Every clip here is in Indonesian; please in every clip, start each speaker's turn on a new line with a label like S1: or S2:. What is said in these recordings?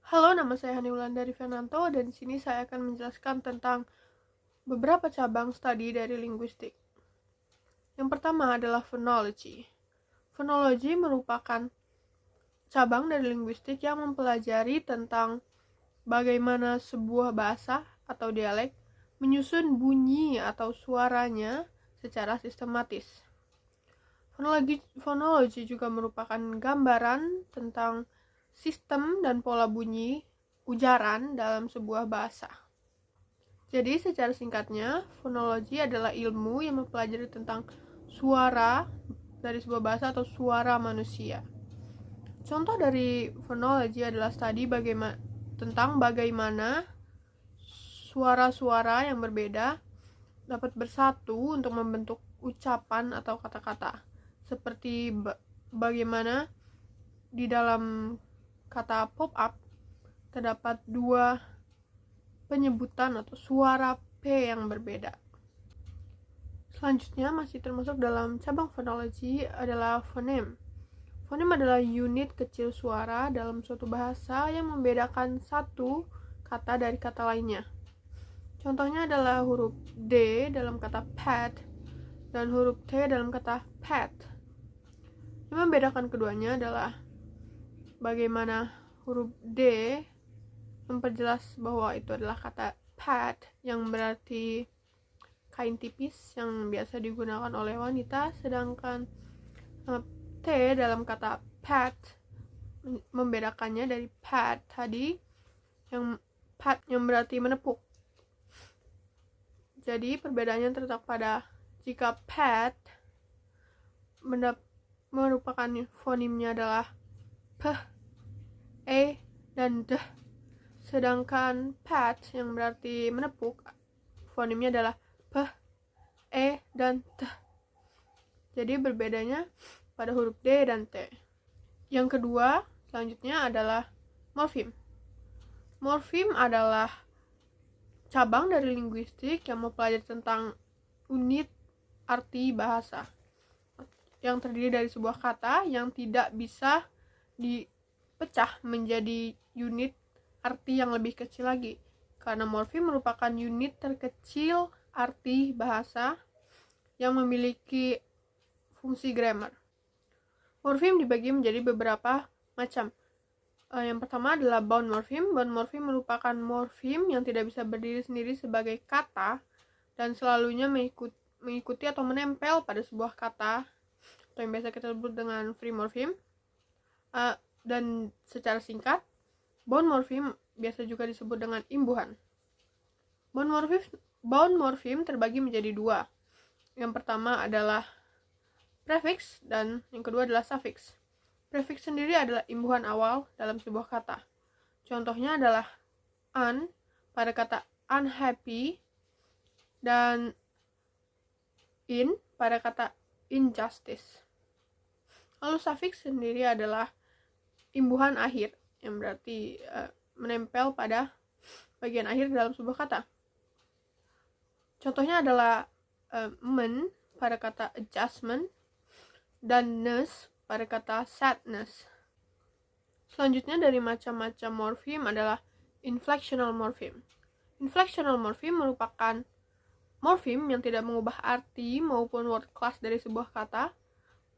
S1: Halo, nama saya Hani Wulandari Fernanto dan di sini saya akan menjelaskan tentang beberapa cabang studi dari linguistik. Yang pertama adalah phonology. Phonology merupakan cabang dari linguistik yang mempelajari tentang bagaimana sebuah bahasa atau dialek menyusun bunyi atau suaranya secara sistematis. Phonology juga merupakan gambaran tentang sistem dan pola bunyi ujaran dalam sebuah bahasa. Jadi secara singkatnya, fonologi adalah ilmu yang mempelajari tentang suara dari sebuah bahasa atau suara manusia. Contoh dari fonologi adalah studi tentang bagaimana suara-suara yang berbeda dapat bersatu untuk membentuk ucapan atau kata-kata. Seperti bagaimana di dalam kata pop up terdapat dua penyebutan atau suara P yang berbeda. Selanjutnya masih termasuk dalam cabang fonologi adalah fonem. Fonem adalah unit kecil suara dalam suatu bahasa yang membedakan satu kata dari kata lainnya. Contohnya adalah huruf D dalam kata pad dan huruf T dalam kata pet. Yang membedakan keduanya adalah bagaimana huruf D memperjelas bahwa itu adalah kata pad yang berarti kain tipis yang biasa digunakan oleh wanita, sedangkan T dalam kata pad membedakannya dari pad tadi yang pad yang berarti menepuk. Jadi perbedaannya terletak pada jika pad merupakan fonimnya adalah p, e, dan d, sedangkan pad yang berarti menepuk fonimnya adalah p, e, dan t. Jadi berbedanya pada huruf D dan T. Yang kedua selanjutnya adalah morfem. Morfem adalah cabang dari linguistik yang mempelajari tentang unit arti bahasa yang terdiri dari sebuah kata yang tidak bisa dipecah menjadi unit arti yang lebih kecil lagi, karena morfem merupakan unit terkecil arti bahasa yang memiliki fungsi grammar. Morfem dibagi menjadi beberapa macam. Yang pertama adalah bound morfem. Bound morfem merupakan morfem yang tidak bisa berdiri sendiri sebagai kata dan selalunya mengikuti atau menempel pada sebuah kata atau yang biasa kita sebut dengan free morfem. Dan secara singkat, bound morfem biasa juga disebut dengan imbuhan. Bound morfem terbagi menjadi dua. Yang pertama adalah prefix dan yang kedua adalah suffix. Prefix sendiri adalah imbuhan awal dalam sebuah kata. Contohnya adalah un pada kata unhappy dan in pada kata injustice. Lalu suffix sendiri adalah imbuhan akhir yang berarti menempel pada bagian akhir dalam sebuah kata. Contohnya adalah men pada kata adjustment dan ness pada kata sadness. Selanjutnya dari macam-macam morfem adalah inflectional morfem. Inflectional morfem merupakan morfem yang tidak mengubah arti maupun word class dari sebuah kata,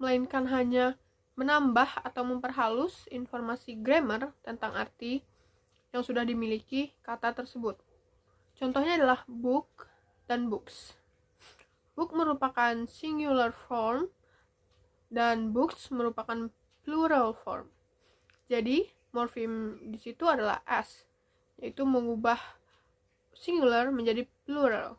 S1: melainkan hanya menambah atau memperhalus informasi grammar tentang arti yang sudah dimiliki kata tersebut. Contohnya adalah book dan books. Book merupakan singular form dan books merupakan plural form. Jadi morfem di situ adalah s, yaitu mengubah singular menjadi plural,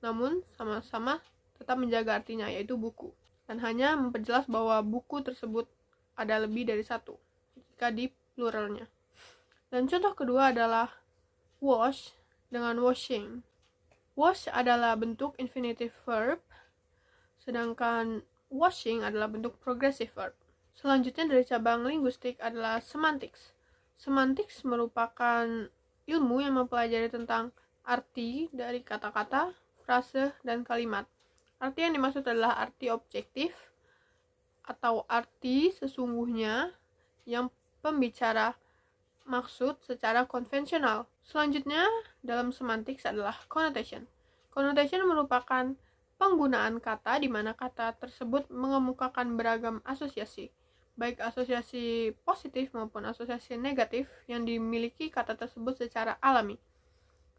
S1: namun sama-sama tetap menjaga artinya, yaitu buku, dan hanya memperjelas bahwa buku tersebut ada lebih dari satu jika di pluralnya. Dan contoh kedua adalah wash dengan washing. Wash adalah bentuk infinitive verb, sedangkan washing adalah bentuk progressive verb. Selanjutnya dari cabang linguistik adalah semantics. Semantics merupakan ilmu yang mempelajari tentang arti dari kata-kata, frase, dan kalimat. Arti yang dimaksud adalah arti objektif atau arti sesungguhnya yang pembicara maksud secara konvensional. Selanjutnya dalam semantics adalah connotation. Connotation merupakan penggunaan kata di mana kata tersebut mengemukakan beragam asosiasi, baik asosiasi positif maupun asosiasi negatif yang dimiliki kata tersebut secara alami.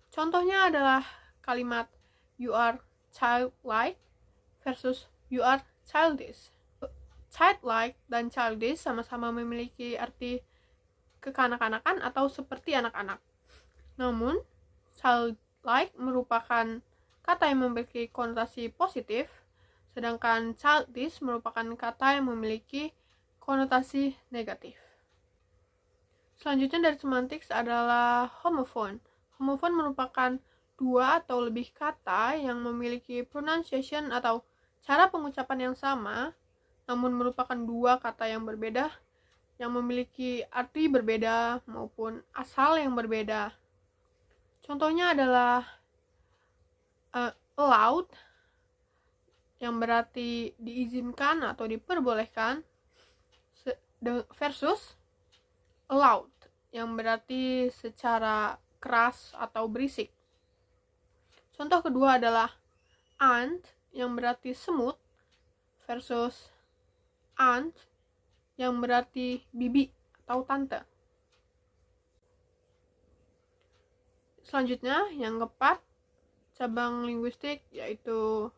S1: Contohnya adalah kalimat you are childlike versus you are childish. Childlike dan childish sama-sama memiliki arti kekanak-kanakan atau seperti anak-anak. Namun, childlike merupakan kata yang memiliki konotasi positif, sedangkan childish merupakan kata yang memiliki konotasi negatif. Selanjutnya dari semantics adalah homophone. Homophone merupakan dua atau lebih kata yang memiliki pronunciation atau cara pengucapan yang sama, namun merupakan dua kata yang berbeda, yang memiliki arti berbeda maupun asal yang berbeda. Contohnya adalah allowed yang berarti diizinkan atau diperbolehkan versus loud yang berarti secara keras atau berisik. Contoh kedua adalah aunt yang berarti semut versus aunt yang berarti bibi atau tante. Selanjutnya yang keempat, cabang linguistik yaitu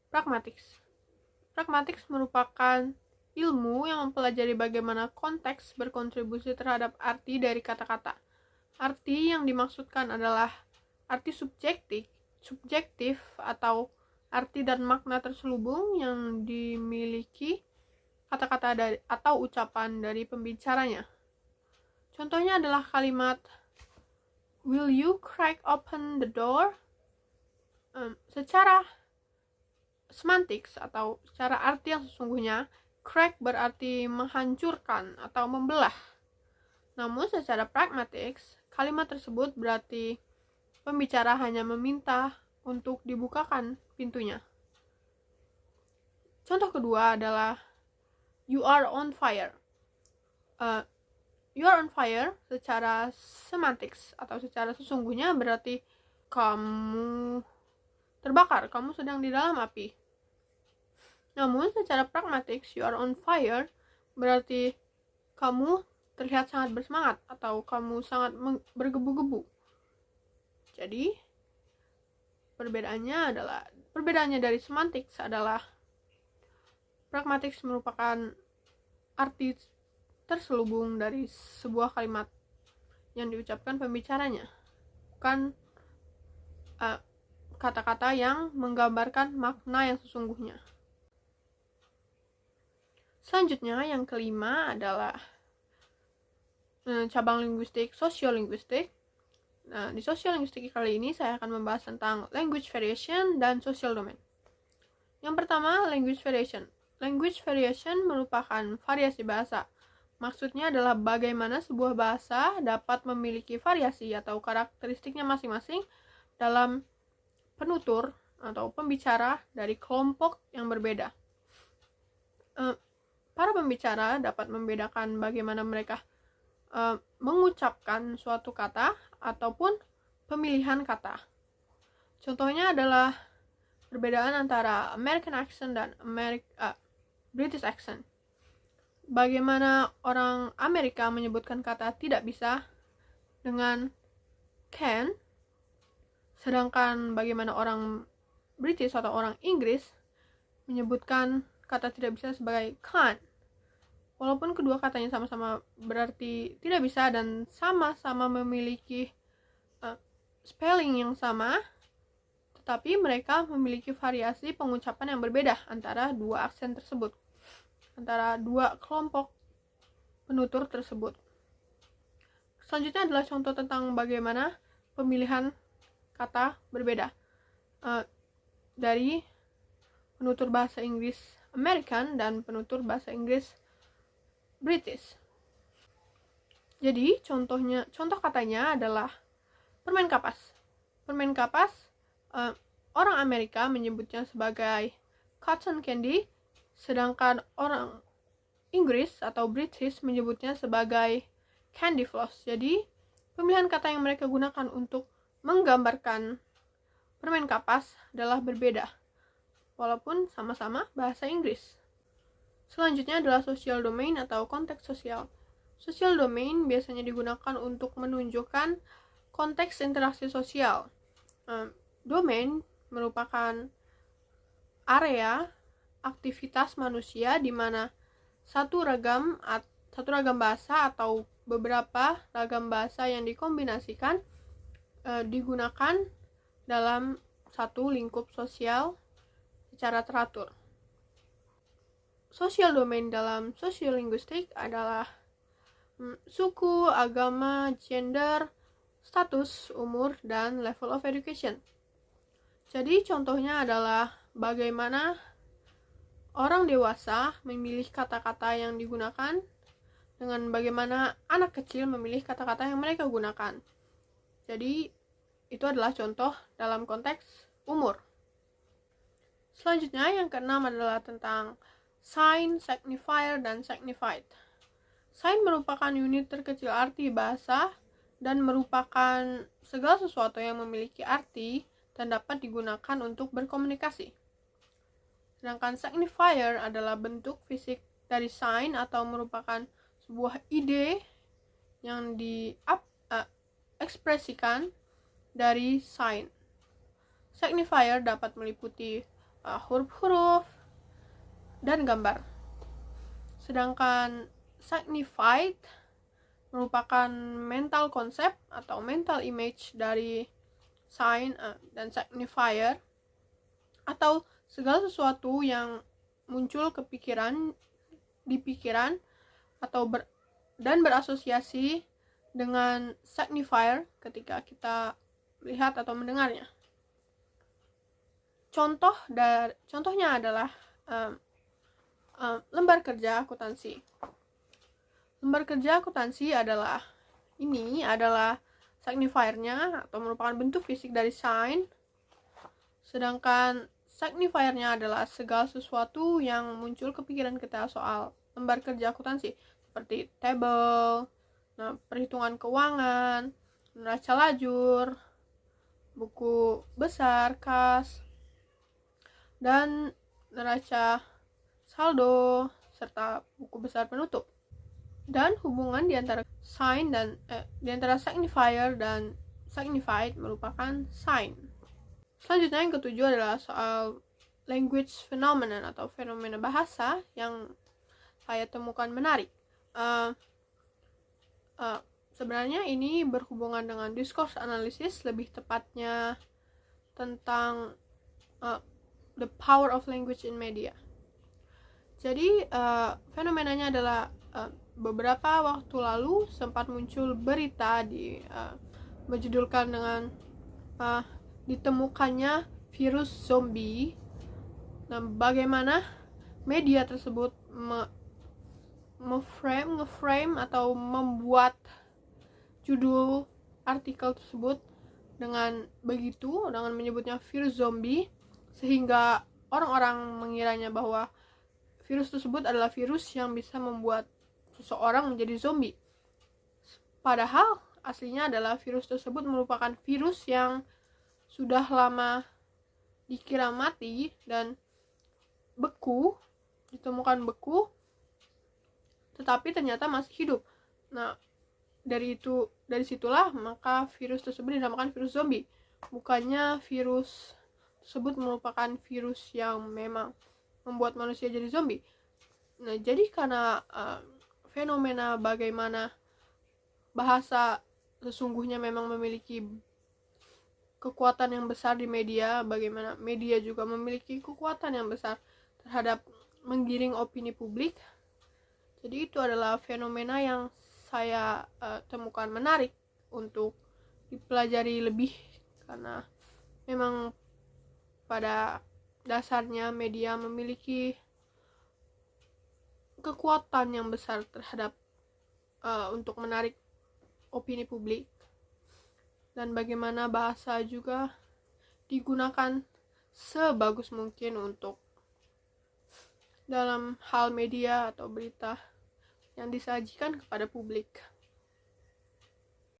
S1: pragmatics. Pragmatics merupakan ilmu yang mempelajari bagaimana konteks berkontribusi terhadap arti dari kata-kata. Arti yang dimaksudkan adalah arti subjektif atau arti dan makna terselubung yang dimiliki kata-kata atau ucapan dari pembicaranya. Contohnya adalah kalimat will you crack open the door? Secara semantics atau secara arti yang sesungguhnya, crack berarti menghancurkan atau membelah. Namun secara pragmatics, kalimat tersebut berarti pembicara hanya meminta untuk dibukakan pintunya. Contoh kedua adalah you are on fire. You are on fire secara semantics atau secara sesungguhnya berarti kamu terbakar, kamu sedang di dalam api. Namun secara pragmatics, you are on fire berarti kamu terlihat sangat bersemangat atau kamu sangat bergebu-gebu. Jadi perbedaannya dari semantics adalah pragmatics merupakan arti terselubung dari sebuah kalimat yang diucapkan pembicaranya, bukan kata-kata yang menggambarkan makna yang sesungguhnya. Selanjutnya yang kelima adalah cabang linguistik sosiolinguistik. Nah, di sosiolinguistik kali ini saya akan membahas tentang language variation dan social domain. Yang pertama, language variation. Language variation merupakan variasi bahasa. Maksudnya adalah bagaimana sebuah bahasa dapat memiliki variasi atau karakteristiknya masing-masing dalam penutur atau pembicara dari kelompok yang berbeda. Para pembicara dapat membedakan bagaimana mereka mengucapkan suatu kata ataupun pemilihan kata. Contohnya adalah perbedaan antara American accent dan British accent. Bagaimana orang Amerika menyebutkan kata tidak bisa dengan can, sedangkan bagaimana orang British atau orang Inggris menyebutkan kata tidak bisa sebagai can't. Walaupun kedua katanya sama-sama berarti tidak bisa dan sama-sama memiliki spelling yang sama, tetapi mereka memiliki variasi pengucapan yang berbeda antara dua aksen tersebut, antara dua kelompok penutur tersebut. Selanjutnya adalah contoh tentang bagaimana pemilihan kata berbeda dari penutur bahasa Inggris American dan penutur bahasa Inggris British. Jadi contoh katanya adalah permen kapas. Permen kapas orang Amerika menyebutnya sebagai cotton candy, sedangkan orang Inggris atau British menyebutnya sebagai candy floss. Jadi pemilihan kata yang mereka gunakan untuk menggambarkan permen kapas adalah berbeda, walaupun sama-sama bahasa Inggris. Selanjutnya adalah social domain atau konteks sosial. Social domain biasanya digunakan untuk menunjukkan konteks interaksi sosial. Domain merupakan area aktivitas manusia di mana satu ragam bahasa atau beberapa ragam bahasa yang dikombinasikan digunakan dalam satu lingkup sosial secara teratur. Social domain dalam sosiolinguistik adalah suku, agama, gender, status, umur, dan level of education. Jadi contohnya adalah bagaimana orang dewasa memilih kata-kata yang digunakan dengan bagaimana anak kecil memilih kata-kata yang mereka gunakan. Jadi itu adalah contoh dalam konteks umur. Selanjutnya yang keenam adalah tentang sign, signifier, dan signified. Sign merupakan unit terkecil arti bahasa dan merupakan segala sesuatu yang memiliki arti dan dapat digunakan untuk berkomunikasi. Sedangkan signifier adalah bentuk fisik dari sign atau merupakan sebuah ide yang diekspresikan dari sign. Signifier dapat meliputi huruf-huruf dan gambar. Sedangkan signified merupakan mental concept atau mental image dari sign dan signifier, atau segala sesuatu yang muncul di pikiran atau dan berasosiasi dengan signifier ketika kita lihat atau mendengarnya. Contohnya adalah lembar kerja akuntansi. Lembar kerja akuntansi adalah signifiernya atau merupakan bentuk fisik dari sign, sedangkan signifiernya adalah segala sesuatu yang muncul ke pikiran kita soal lembar kerja akuntansi, seperti table, perhitungan keuangan, neraca lajur, buku besar kas, dan neraca saldo, serta buku besar penutup. Dan hubungan di antara signifier dan signified merupakan sign. Selanjutnya yang ketujuh adalah soal language phenomenon atau fenomena bahasa yang saya temukan menarik. Sebenarnya ini berhubungan dengan discourse analysis, lebih tepatnya tentang the power of language in media. Jadi fenomenanya adalah beberapa waktu lalu sempat muncul berita berjudulkan dengan ditemukannya virus zombie. Nah, bagaimana media tersebut ngeframe atau membuat judul artikel tersebut dengan menyebutnya virus zombie, sehingga orang-orang mengiranya bahwa virus tersebut adalah virus yang bisa membuat seseorang menjadi zombie. Padahal aslinya adalah virus tersebut merupakan virus yang sudah lama dikira mati dan ditemukan beku, tetapi ternyata masih hidup. Nah, dari situlah maka virus tersebut dinamakan virus zombie. Bukannya virus tersebut merupakan virus yang memang membuat manusia jadi zombie. Nah, jadi karena fenomena bagaimana bahasa sesungguhnya memang memiliki kekuatan yang besar di media, bagaimana media juga memiliki kekuatan yang besar terhadap menggiring opini publik. Jadi itu adalah fenomena yang saya temukan menarik untuk dipelajari lebih, karena memang pada dasarnya media memiliki kekuatan yang besar terhadap untuk menarik opini publik, dan bagaimana bahasa juga digunakan sebagus mungkin untuk dalam hal media atau berita yang disajikan kepada publik.